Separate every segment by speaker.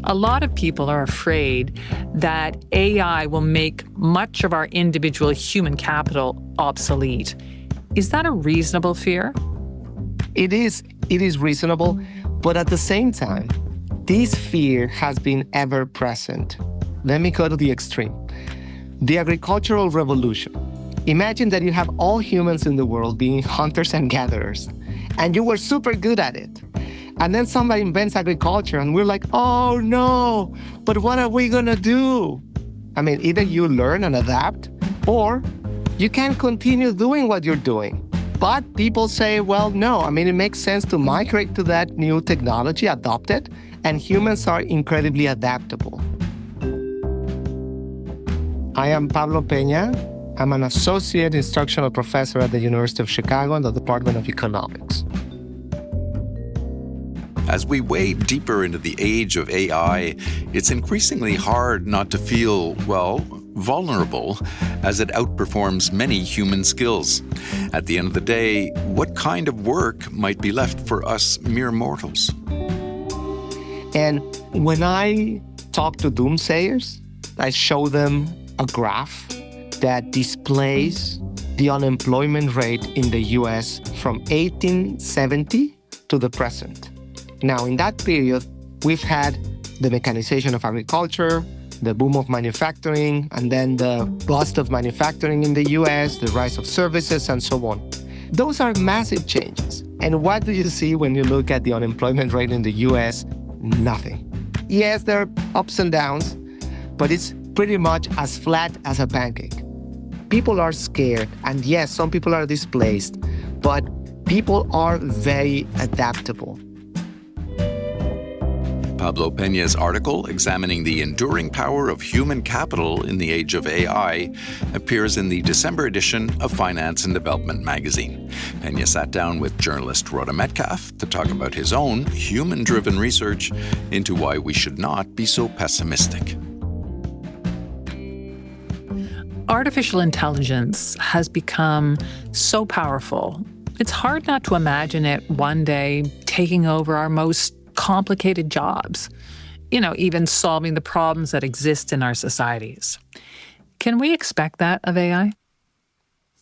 Speaker 1: A lot of people are afraid that AI will make much of our individual human capital obsolete. Is that a reasonable fear?
Speaker 2: It is reasonable, but at the same time, this fear has been ever present. Let me go to the extreme. The agricultural revolution. Imagine that you have all humans in the world being hunters and gatherers, and you were super good at it. And then somebody invents agriculture, and we're like, oh no, but what are we gonna do? I mean, either you learn and adapt, or you can continue doing what you're doing. But people say, well, no, I mean, it makes sense to migrate to that new technology, adopt it, and humans are incredibly adaptable. I am Pablo Peña. I'm an associate instructional professor at the University of Chicago in the Department of Economics.
Speaker 3: As we wade deeper into the age of AI, it's increasingly hard not to feel, well, vulnerable as it outperforms many human skills. At the end of the day, what kind of work might be left for us mere mortals?
Speaker 2: And when I talk to doomsayers, I show them a graph that displays the unemployment rate in the US from 1870 to the present. Now, in that period, we've had the mechanization of agriculture, the boom of manufacturing, and then the bust of manufacturing in the US, the rise of services, and so on. Those are massive changes. And what do you see when you look at the unemployment rate in the US? Nothing. Yes, there are ups and downs, but it's pretty much as flat as a pancake. People are scared, and yes, some people are displaced, but people are very adaptable.
Speaker 3: Pablo Peña's article examining the enduring power of human capital in the age of AI appears in the December edition of Finance and Development magazine. Peña sat down with journalist Rhoda Metcalfe to talk about his own human-driven research into why we should not be so pessimistic.
Speaker 1: Artificial intelligence has become so powerful. It's hard not to imagine it one day taking over our most complicated jobs, even solving the problems that exist in our societies. Can we expect that of AI?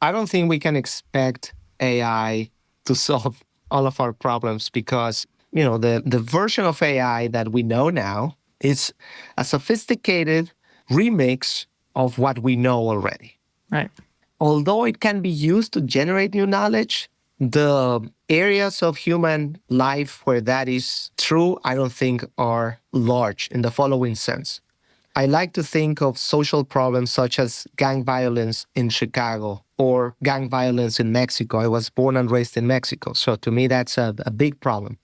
Speaker 2: I don't think we can expect AI to solve all of our problems because, the version of AI that we know now is a sophisticated remix of what we know already.
Speaker 1: Right.
Speaker 2: Although it can be used to generate new knowledge, the areas of human life where that is true, I don't think are large in the following sense. I like to think of social problems such as gang violence in Chicago or gang violence in Mexico. I was born and raised in Mexico, so to me that's a big problem.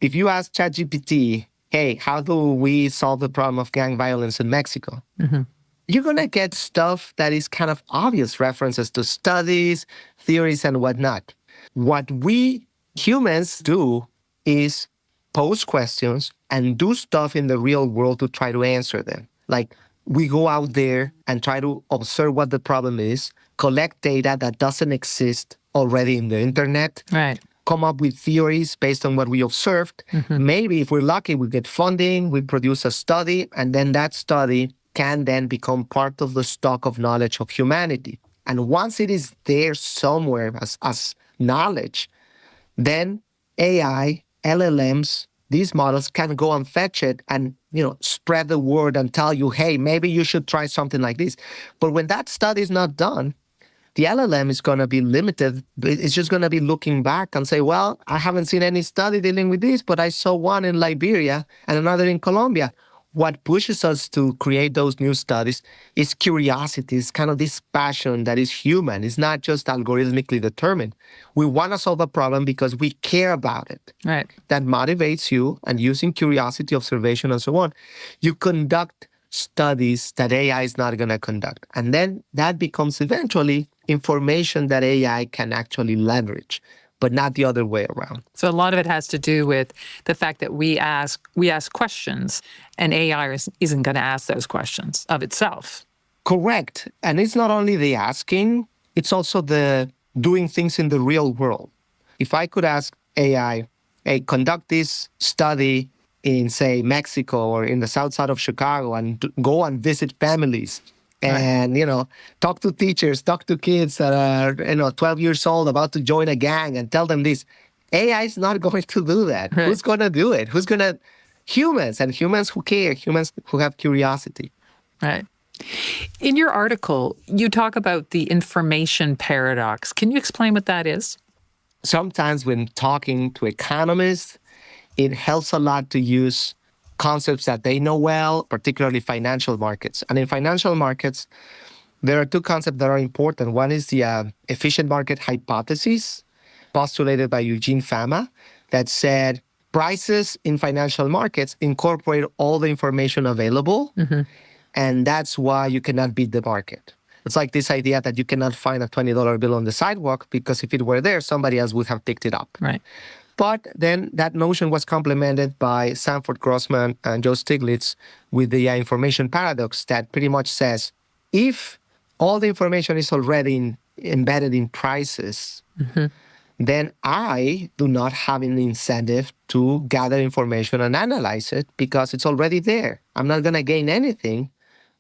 Speaker 2: If you ask ChatGPT, hey, how do we solve the problem of gang violence in Mexico? Mm-hmm. You're going to get stuff that is kind of obvious references to studies, theories, and whatnot. What we humans do is pose questions and do stuff in the real world to try to answer them. Like we go out there and try to observe what the problem is, collect data that doesn't exist already in the internet,
Speaker 1: right.
Speaker 2: Come up with theories based on what we observed. Mm-hmm. Maybe if we're lucky, we get funding, we produce a study, and then that study can then become part of the stock of knowledge of humanity. And once it is there somewhere as knowledge, then AI, LLMs, these models can go and fetch it and, spread the word and tell you, hey, maybe you should try something like this. But when that study is not done, the LLM is going to be limited. It's just going to be looking back and say, well, I haven't seen any study dealing with this, but I saw one in Liberia and another in Colombia. What pushes us to create those new studies is curiosity. It's kind of this passion that is human. It's not just algorithmically determined. We want to solve a problem because we care about it.
Speaker 1: Right.
Speaker 2: That motivates you, and using curiosity, observation, and so on, you conduct studies that AI is not going to conduct. And then that becomes eventually information that AI can actually leverage, but not the other way around.
Speaker 1: So a lot of it has to do with the fact that we ask questions, and AI isn't going to ask those questions of itself.
Speaker 2: Correct. And it's not only the asking, it's also the doing things in the real world. If I could ask AI, hey, conduct this study in, say, Mexico or in the south side of Chicago and go and visit families and, talk to teachers, talk to kids that are, 12 years old about to join a gang and tell them this. AI is not going to do that.
Speaker 1: Right.
Speaker 2: Who's going to do it? Humans, and humans who care, humans who have curiosity.
Speaker 1: Right. In your article, you talk about the information paradox. Can you explain what that is?
Speaker 2: Sometimes when talking to economists, it helps a lot to use concepts that they know well, particularly financial markets. And in financial markets, there are two concepts that are important. One is the efficient market hypothesis, postulated by Eugene Fama, that said prices in financial markets incorporate all the information available, and that's why you cannot beat the market. It's like this idea that you cannot find a $20 bill on the sidewalk because if it were there, somebody else would have picked it up.
Speaker 1: Right.
Speaker 2: But then that notion was complemented by Sanford Grossman and Joe Stiglitz with the information paradox that pretty much says, if all the information is already embedded in prices, then I do not have an incentive to gather information and analyze it because it's already there. I'm not going to gain anything,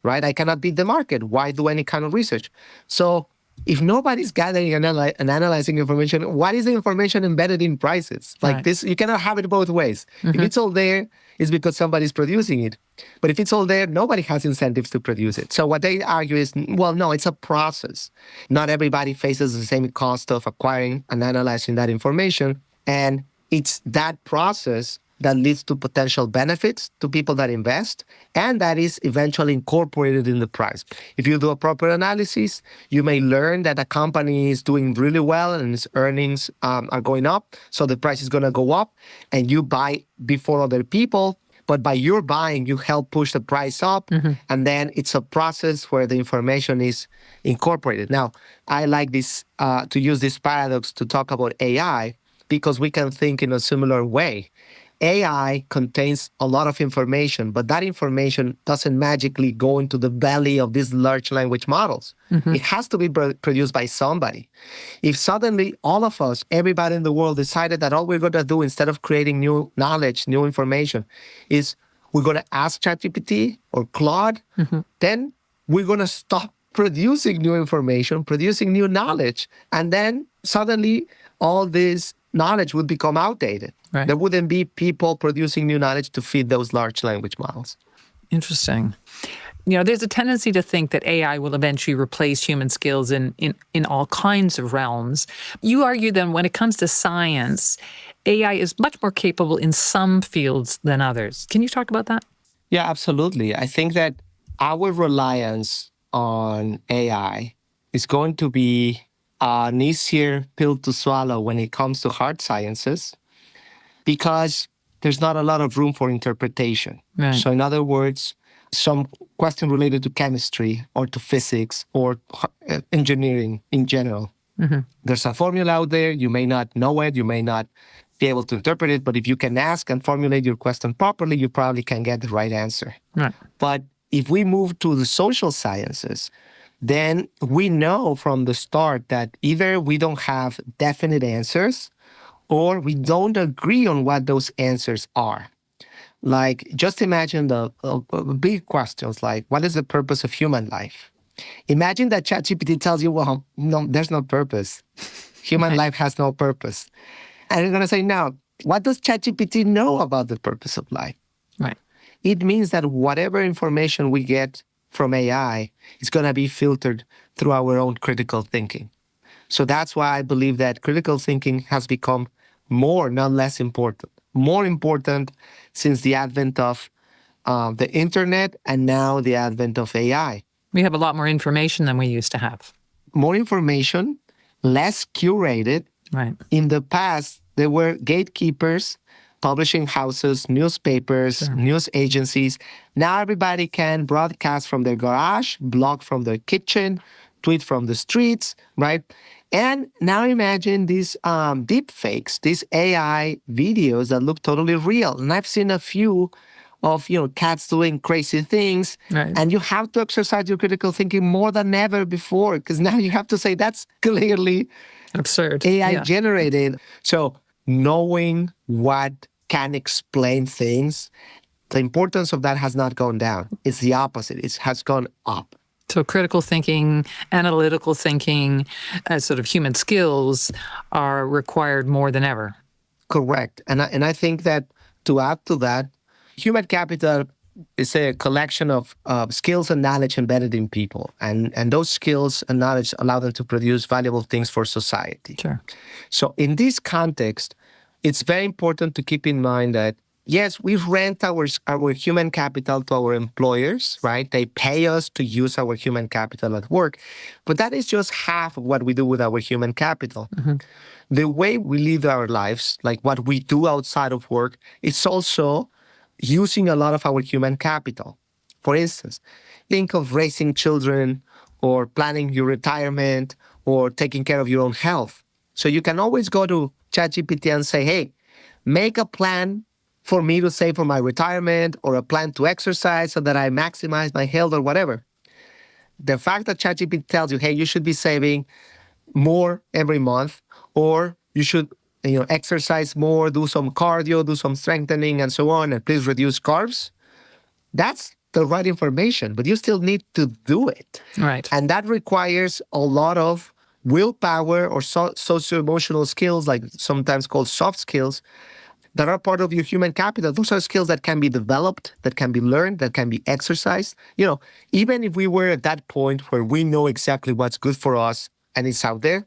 Speaker 2: right? I cannot beat the market. Why do any kind of research? So if nobody's gathering and analyzing information, what is the information embedded in prices? Like
Speaker 1: Right.
Speaker 2: this, you cannot have it both ways. If it's all there, it's because somebody's producing it. But if it's all there, nobody has incentives to produce it. So what they argue is, well, no, it's a process. Not everybody faces the same cost of acquiring and analyzing that information. And it's that process that leads to potential benefits to people that invest, and that is eventually incorporated in the price. If you do a proper analysis, you may learn that a company is doing really well and its earnings are going up, so the price is going to go up, and you buy before other people. But by your buying, you help push the price up, and then it's a process where the information is incorporated. Now, I like this to use this paradox to talk about AI because we can think in a similar way. AI contains a lot of information, but that information doesn't magically go into the belly of these large language models. It has to be produced by somebody. If suddenly all of us, everybody in the world decided that all we're going to do instead of creating new knowledge, new information, is we're going to ask ChatGPT or Claude, then we're going to stop producing new information, producing new knowledge, and then suddenly all this knowledge would become outdated.
Speaker 1: Right.
Speaker 2: There wouldn't be people producing new knowledge to feed those large language models.
Speaker 1: Interesting. There's a tendency to think that AI will eventually replace human skills in all kinds of realms. You argue then when it comes to science, AI is much more capable in some fields than others. Can you talk about that?
Speaker 2: Yeah, absolutely. I think that our reliance on AI is going to be an easier pill to swallow when it comes to hard sciences because there's not a lot of room for interpretation.
Speaker 1: Right.
Speaker 2: So in other words, some question related to chemistry or to physics or engineering in general. There's a formula out there. You may not know it. You may not be able to interpret it. But if you can ask and formulate your question properly, you probably can get the right answer.
Speaker 1: Right.
Speaker 2: But if we move to the social sciences, then we know from the start that either we don't have definite answers or we don't agree on what those answers are. Like, just imagine the big questions like, what is the purpose of human life? Imagine that ChatGPT tells you, well, no, there's no purpose. Human life has no purpose. And you're going to say, now, what does ChatGPT know about the purpose of life?
Speaker 1: Right.
Speaker 2: It means that whatever information we get from AI is going to be filtered through our own critical thinking. So that's why I believe that critical thinking has become more, not less important. More important since the advent of the internet and now the advent of AI.
Speaker 1: We have a lot more information than we used to have.
Speaker 2: More information, less curated.
Speaker 1: Right.
Speaker 2: In the past, there were gatekeepers, publishing houses, newspapers, news agencies. Now everybody can broadcast from their garage, blog from their kitchen, tweet from the streets, right? And now imagine these deep fakes, these AI videos that look totally real. And I've seen a few of, cats doing crazy things.
Speaker 1: Right.
Speaker 2: And you have to exercise your critical thinking more than ever before, because now you have to say that's clearly
Speaker 1: absurd.
Speaker 2: AI generated. So knowing what can explain things, the importance of that has not gone down. It's the opposite. It has gone up.
Speaker 1: So critical thinking, analytical thinking, as sort of human skills are required more than ever.
Speaker 2: Correct. And I think that to add to that, human capital is a collection of skills and knowledge embedded in people. And those skills and knowledge allow them to produce valuable things for society.
Speaker 1: Sure.
Speaker 2: So in this context, it's very important to keep in mind that, yes, we rent our human capital to our employers, right? They pay us to use our human capital at work. But that is just half of what we do with our human capital.
Speaker 1: Mm-hmm.
Speaker 2: The way we live our lives, like what we do outside of work, it's also using a lot of our human capital. For instance, think of raising children or planning your retirement or taking care of your own health. So you can always go to ChatGPT and say, hey, make a plan for me to save for my retirement or a plan to exercise so that I maximize my health or whatever. The fact that ChatGPT tells you, hey, you should be saving more every month, or you should exercise more, do some cardio, do some strengthening, and so on, and please reduce carbs. That's the right information, but you still need to do it.
Speaker 1: Right.
Speaker 2: And that requires a lot of willpower or socio-emotional skills, like sometimes called soft skills, that are part of your human capital. Those are skills that can be developed, that can be learned, that can be exercised. Even if we were at that point where we know exactly what's good for us and it's out there,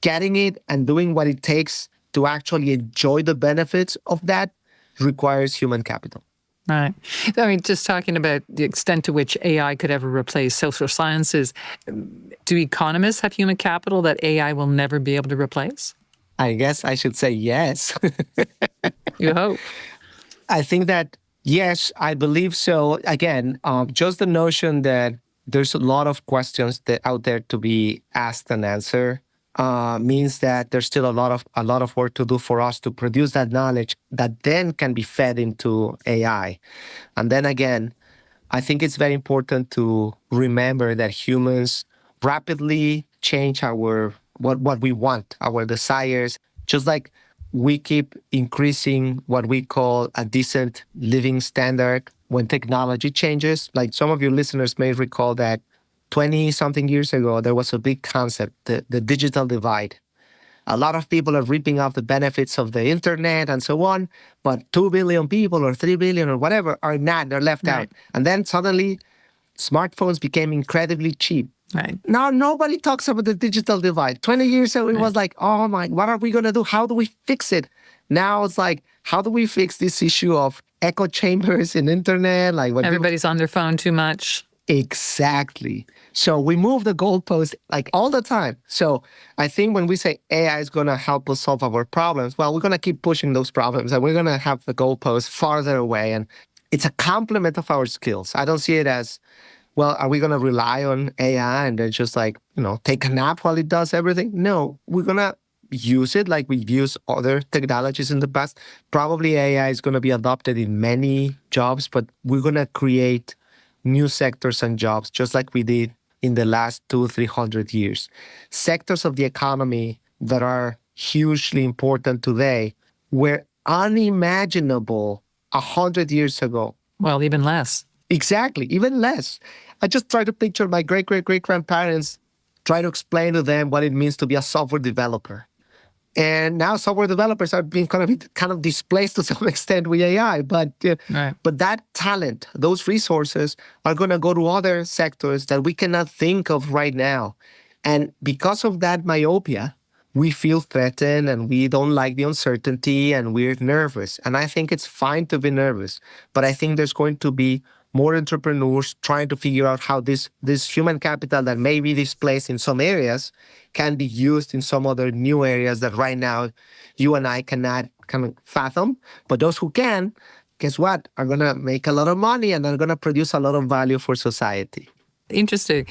Speaker 2: getting it and doing what it takes to actually enjoy the benefits of that requires human capital.
Speaker 1: Right. I mean, just talking about the extent to which AI could ever replace social sciences, do economists have human capital that AI will never be able to replace?
Speaker 2: I guess I should say yes.
Speaker 1: You hope.
Speaker 2: I think that, yes, I believe so. Again, just the notion that there's a lot of questions out there to be asked and answered means that there's still a lot of work to do for us to produce that knowledge that then can be fed into AI. And then again, I think it's very important to remember that humans rapidly change what we want, our desires, just like we keep increasing what we call a decent living standard when technology changes. Like some of your listeners may recall that 20-something years ago, there was a big concept, the digital divide. A lot of people are reaping off the benefits of the internet and so on, but 2 billion people or 3 billion or whatever are not, they're left out. And then suddenly, smartphones became incredibly cheap.
Speaker 1: Right.
Speaker 2: Now, nobody talks about the digital divide. 20 years ago, it was like, oh my, what are we going to do? How do we fix it? Now it's like, how do we fix this issue of echo chambers in internet? Like when
Speaker 1: everybody's on their phone too much.
Speaker 2: Exactly. So we move the goalpost like all the time. So I think when we say AI is going to help us solve our problems, well, we're going to keep pushing those problems and we're going to have the goalpost farther away. And it's a complement of our skills. I don't see it as, well, are we going to rely on AI and then just like, take a nap while it does everything? No, we're going to use it like we've used other technologies in the past. Probably AI is going to be adopted in many jobs, but we're going to create new sectors and jobs, just like we did in the last 200-300 years. Sectors of the economy that are hugely important today were unimaginable 100 years ago.
Speaker 1: Well, even less.
Speaker 2: Exactly, even less. I just try to picture my great-great-great-grandparents, try to explain to them what it means to be a software developer. And now software developers are being kind of displaced to some extent with AI. But that talent, those resources are going to go to other sectors that we cannot think of right now. And because of that myopia, we feel threatened and we don't like the uncertainty and we're nervous. And I think it's fine to be nervous. But I think there's going to be more entrepreneurs trying to figure out how this human capital that may be displaced in some areas can be used in some other new areas that right now you and I cannot kind of fathom. But those who can, guess what, are going to make a lot of money and are going to produce a lot of value for society.
Speaker 1: Interesting.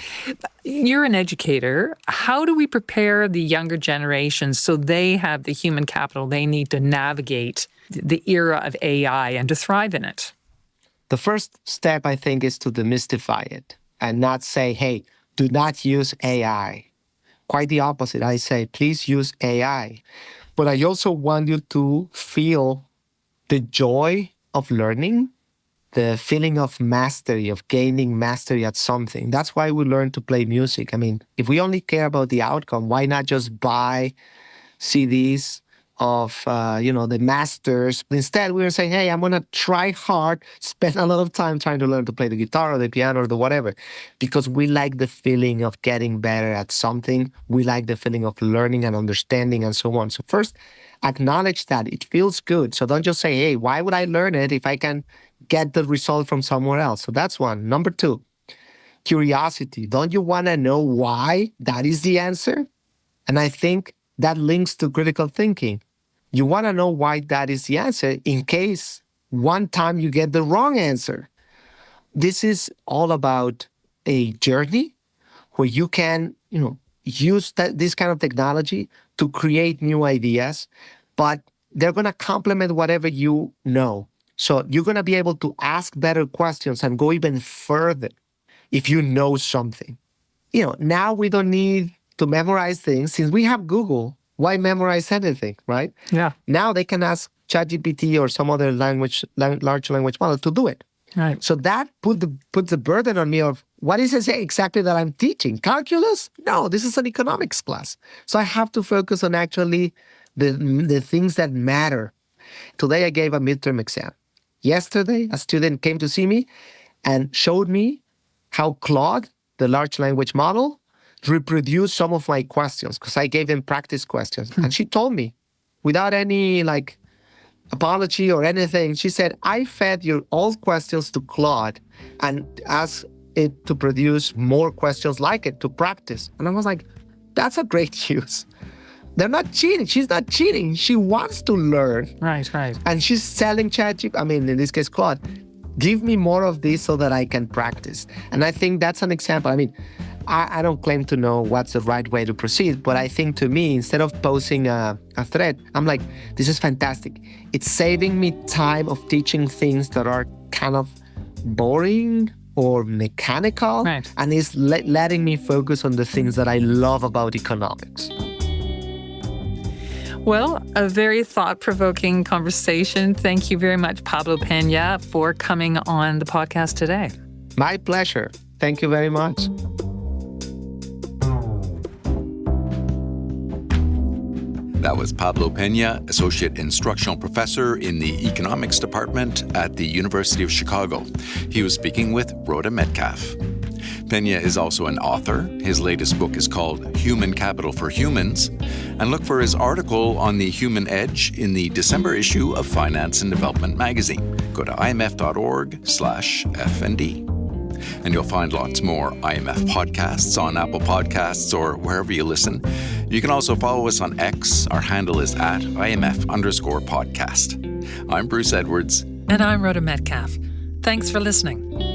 Speaker 1: You're an educator. How do we prepare the younger generations so they have the human capital they need to navigate the era of AI and to thrive in it?
Speaker 2: The first step, I think, is to demystify it and not say, hey, do not use AI. Quite the opposite. I say, please use AI. But I also want you to feel the joy of learning, the feeling of mastery, of gaining mastery at something. That's why we learn to play music. I mean, if we only care about the outcome, why not just buy CDs of, the masters? Instead, we were saying, hey, I'm going to try hard, spend a lot of time trying to learn to play the guitar or the piano or the whatever, because we like the feeling of getting better at something. We like the feeling of learning and understanding and so on. So first, acknowledge that it feels good. So don't just say, hey, why would I learn it if I can get the result from somewhere else? So that's one. Number two, curiosity. Don't you want to know why that is the answer? And I think that links to critical thinking. You want to know why that is the answer in case one time you get the wrong answer. This is all about a journey where you can, use this kind of technology to create new ideas, but they're going to complement whatever you know. So you're going to be able to ask better questions and go even further if you know something. Now we don't need to memorize things. Since we have Google, why memorize anything, right?
Speaker 1: Yeah.
Speaker 2: Now they can ask ChatGPT or some other large language model to do it.
Speaker 1: Right.
Speaker 2: So that puts the burden on me of what is it exactly that I'm teaching? Calculus? No, this is an economics class. So I have to focus on actually the things that matter. Today I gave a midterm exam. Yesterday, a student came to see me and showed me how Claude, the large language model, reproduced some of my questions because I gave them practice questions. And she told me, without any apology or anything, she said, I fed your old questions to Claude and asked it to produce more questions like it to practice. And I was like, that's a great use. They're not cheating. She's not cheating. She wants to learn.
Speaker 1: Right.
Speaker 2: And she's telling ChatGPT, in this case, Claude, give me more of this so that I can practice. And I think that's an example. I don't claim to know what's the right way to proceed, but I think to me, instead of posting a thread, I'm like, this is fantastic. It's saving me time of teaching things that are kind of boring or mechanical,
Speaker 1: right.
Speaker 2: And it's letting me focus on the things that I love about economics.
Speaker 1: Well, a very thought-provoking conversation. Thank you very much, Pablo Peña, for coming on the podcast today.
Speaker 2: My pleasure. Thank you very much.
Speaker 3: That was Pablo Peña, Associate Instructional Professor in the Economics Department at the University of Chicago. He was speaking with Rhoda Metcalfe. Peña is also an author. His latest book is called Human Capital for Humans. And look for his article on the human edge in the December issue of Finance and Development magazine. Go to imf.org/FND. And you'll find lots more IMF podcasts on Apple Podcasts or wherever you listen. You can also follow us on X. Our handle is @IMF_podcast. I'm Bruce Edwards.
Speaker 1: And I'm Rhoda Metcalfe. Thanks for listening.